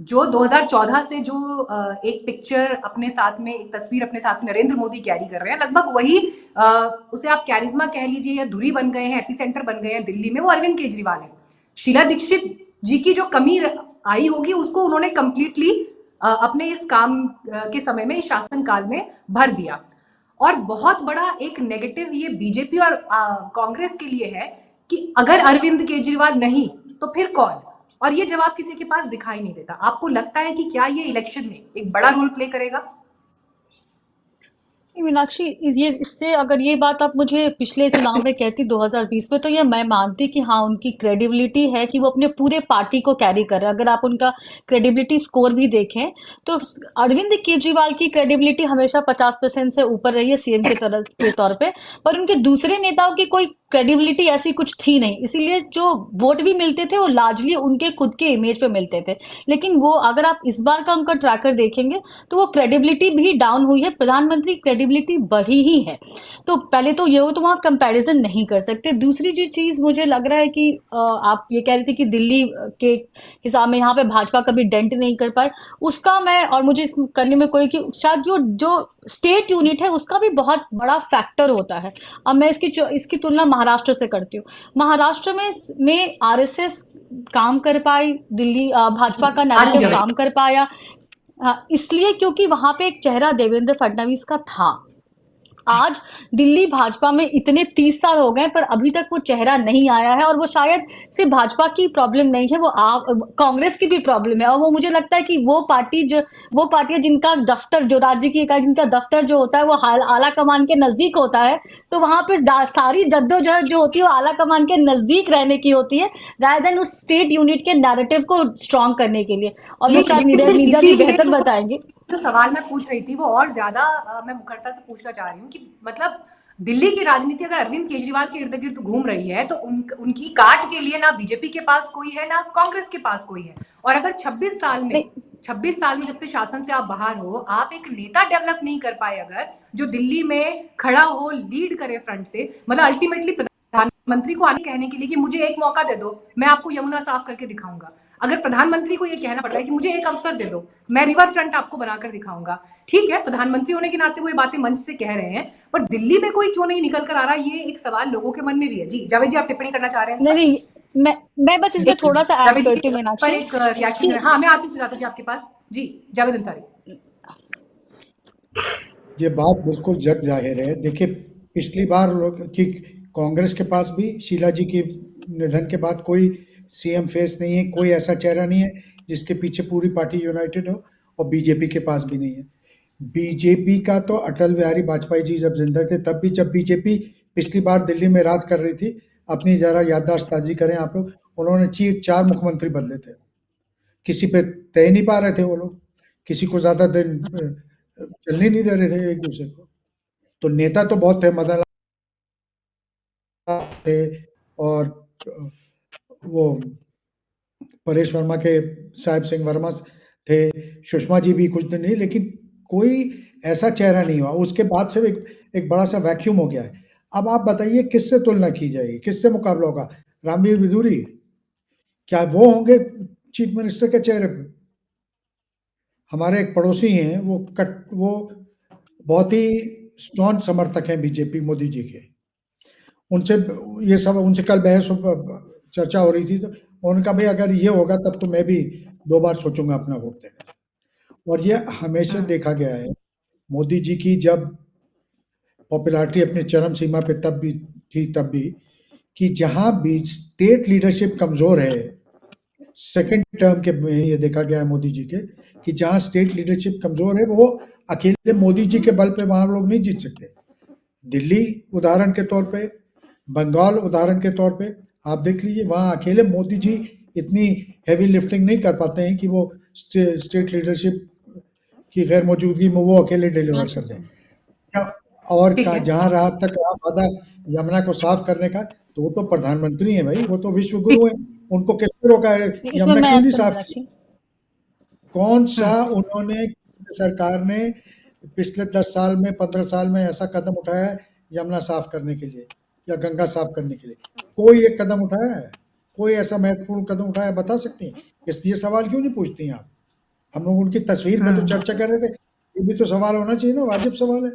जो 2014 से जो एक पिक्चर अपने साथ में, एक तस्वीर अपने साथ में नरेंद्र मोदी कैरी कर रहे हैं, लगभग वही उसे आप कैरिज्मा कह लीजिए या धुरी बन गए हैं, एपिसेंटर बन गए हैं दिल्ली में, वो अरविंद केजरीवाल है। शीला दीक्षित जी की जो कमी आई होगी उसको उन्होंने कंप्लीटली अपने इस काम के समय में, इस शासन काल में भर दिया। और बहुत बड़ा एक नेगेटिव ये बीजेपी और कांग्रेस के लिए है कि अगर अरविंद केजरीवाल नहीं तो फिर कौन, और ये जवाब किसी के पास दिखाई नहीं देता। आपको लगता है कि क्या ये इलेक्शन में एक बड़ा रोल प्ले करेगा? मीनाक्षी, ये इससे अगर ये बात आप मुझे पिछले चुनाव में कहती 2020 में, तो ये मैं मानती कि हाँ, उनकी क्रेडिबिलिटी है कि वो अपने पूरे पार्टी को कैरी कर रहे हैं। अगर आप उनका क्रेडिबिलिटी स्कोर भी देखें तो अरविंद केजरीवाल की क्रेडिबिलिटी हमेशा 50% से ऊपर रही है सीएम के तौर पे। पर उनके दूसरे नेताओं की कोई क्रेडिबिलिटी ऐसी कुछ थी नहीं, इसीलिए जो वोट भी मिलते थे वो लार्जली उनके खुद के इमेज पे मिलते थे। लेकिन वो अगर आप इस बार का उनका ट्रैकर देखेंगे तो वो क्रेडिबिलिटी भी डाउन हुई है, प्रधानमंत्री क्रेडिबिलिटी बढ़ी ही है। तो पहले तो ये हो, तो वहाँ कंपैरिजन नहीं कर सकते। दूसरी जो चीज़ मुझे लग रहा है कि आप ये कह रहे थे कि दिल्ली के हिसाब में यहाँ पे भाजपा कभी डेंट नहीं कर पाए, उसका मैं, और मुझे इस करने में कोई कि शायद जो जो स्टेट यूनिट है उसका भी बहुत बड़ा फैक्टर होता है। अब मैं इसकी तुलना महाराष्ट्र से करती हूँ। महाराष्ट्र में आरएसएस काम कर पाई, दिल्ली भाजपा का नैरेटिव काम कर पाया, इसलिए क्योंकि वहां पे एक चेहरा देवेंद्र फडणवीस का था। आज दिल्ली भाजपा में इतने 30 साल हो गए पर अभी तक वो चेहरा नहीं आया है, और वो शायद सिर्फ भाजपा की प्रॉब्लम नहीं है, वो कांग्रेस की भी प्रॉब्लम है। और वो मुझे लगता है कि वो पार्टियां जिनका दफ्तर, जो राज्य की इकाई जिनका दफ्तर जो होता है वो आला कमान के नजदीक होता है, तो वहां पे सारी जद्दोजहद जो होती है वो आला कमान के नजदीक रहने की होती है, रादर देन उस स्टेट यूनिट के नैरेटिव को स्ट्रॉन्ग करने के लिए। और वो शायद नीरजा जी बेहतर बताएंगे। जो सवाल मैं पूछ रही थी वो और ज्यादा मैं मुखरता से पूछना चाह रही हूँ कि मतलब दिल्ली की राजनीति अगर अरविंद केजरीवाल के इर्द गिर्द घूम रही है तो उनकी काट के लिए ना बीजेपी के पास कोई है ना कांग्रेस के पास कोई है। और अगर 26 साल में जब से शासन से आप बाहर हो, आप एक नेता डेवलप नहीं कर पाए अगर, जो दिल्ली में खड़ा हो, लीड करे फ्रंट से, मतलब अल्टीमेटली प्रधानमंत्री को आने कहने के लिए कि मुझे एक मौका दे दो, मैं आपको यमुना साफ करके दिखाऊंगा। अगर प्रधानमंत्री को ये कहना पड़ रहा है कि मुझे एक अवसर दे दो, मैं रिवर फ्रंट आपको बनाकर दिखाऊंगा, ठीक है, प्रधानमंत्री होने के नाते वो ये बातें मंच से कह रहे हैं, पर दिल्ली में कोई क्यों नहीं निकल कर आ रहा, ये एक सवाल लोगों के मन में भी है। जी जावेद जी, आप टिप्पणी करना चाह रहे हैं इस नहीं पर? नहीं, मैं बस इसमें थोड़ा सा ऐड जावेद जी करती हूँ पर मीनाक्षी एक रिएक्शन है। कि हाँ, मैं आती हूँ सुजाता जी आपके पास। जी जावेद अंसारी। ये बात बिल्कुल जग जाहिर है। देखिए, पिछली बार लोग कि कांग्रेस के पास भी शीला जी के निधन के बाद कोई सीएम फेस नहीं है, कोई ऐसा चेहरा नहीं है जिसके पीछे पूरी पार्टी यूनाइटेड हो, और बीजेपी के पास भी नहीं है। बीजेपी का तो अटल बिहारी वाजपेयी जी जब जिंदा थे तब भी, जब बीजेपी पिछली बार दिल्ली में राज कर रही थी, अपनी जरा याददाश्त ताजी करें आप लोग, उन्होंने 4 मुख्यमंत्री बदले थे। किसी पे तय नहीं पा रहे थे वो लोग, किसी को ज्यादा दिन चलने नहीं दे रहे थे एक दूसरे को। तो नेता तो बहुत थे, मदन लाल थे, और वो परेश वर्मा के साहिब सिंह वर्मा थे, सुषमा जी भी कुछ दिन नहीं, लेकिन कोई ऐसा चेहरा नहीं हुआ। उसके बाद से एक बड़ा सा वैक्यूम हो गया है। अब आप बताइए किससे तुलना की जाएगी, किससे मुकाबला होगा? रामवीर विदुरी, क्या वो होंगे चीफ मिनिस्टर के चेहरे पे? हमारे एक पड़ोसी हैं, वो बहुत ही स्टॉन्च समर्थक हैं बीजेपी मोदी जी के। उनसे ये सब, उनसे कल बहस चर्चा हो रही थी, तो उनका भाई अगर ये होगा तब तो मैं भी 2 बार सोचूंगा अपना वोट देने। और ये हमेशा देखा गया है, मोदी जी की जब पॉपुलैरिटी अपनी चरम सीमा पे तब भी थी, तब भी कि जहां भी स्टेट लीडरशिप कमजोर है, सेकंड टर्म के में ये देखा गया है मोदी जी के, कि जहां स्टेट लीडरशिप कमजोर है वो अकेले मोदी जी के बल पे वहां लोग नहीं जीत सकते। दिल्ली उदाहरण के तौर पे, बंगाल उदाहरण के तौर पे आप देख लीजिए, वहाँ अकेले मोदी जी इतनी हैवी लिफ्टिंग नहीं कर पाते हैं कि वो स्टेट लीडरशिप की गैर मौजूदगी में वो अकेले डिलीवर कर दें। और जहाँ रहा तक रहा वादा यमुना को साफ करने का, तो वो तो प्रधानमंत्री हैं भाई, वो तो विश्व गुरु हैं, उनको किसने रोका है? इसमें यमुना मैं क्यों ऐड नहीं करूँ साफ की? मीनाक्षी। कौन सा उन्होंने, सरकार ने पिछले 10 साल में, 15 साल में ऐसा कदम उठाया है यमुना साफ करने के लिए या गंगा साफ करने के लिए? कोई एक कदम उठाया है? कोई ऐसा महत्वपूर्ण कदम उठाया, बता सकती हैं? इसलिए सवाल क्यों नहीं पूछती हैं आप? हम लोग उनकी तस्वीर पे तो हम्म चर्चा कर रहे थे, ये भी तो सवाल होना चाहिए ना, वाजिब सवाल है।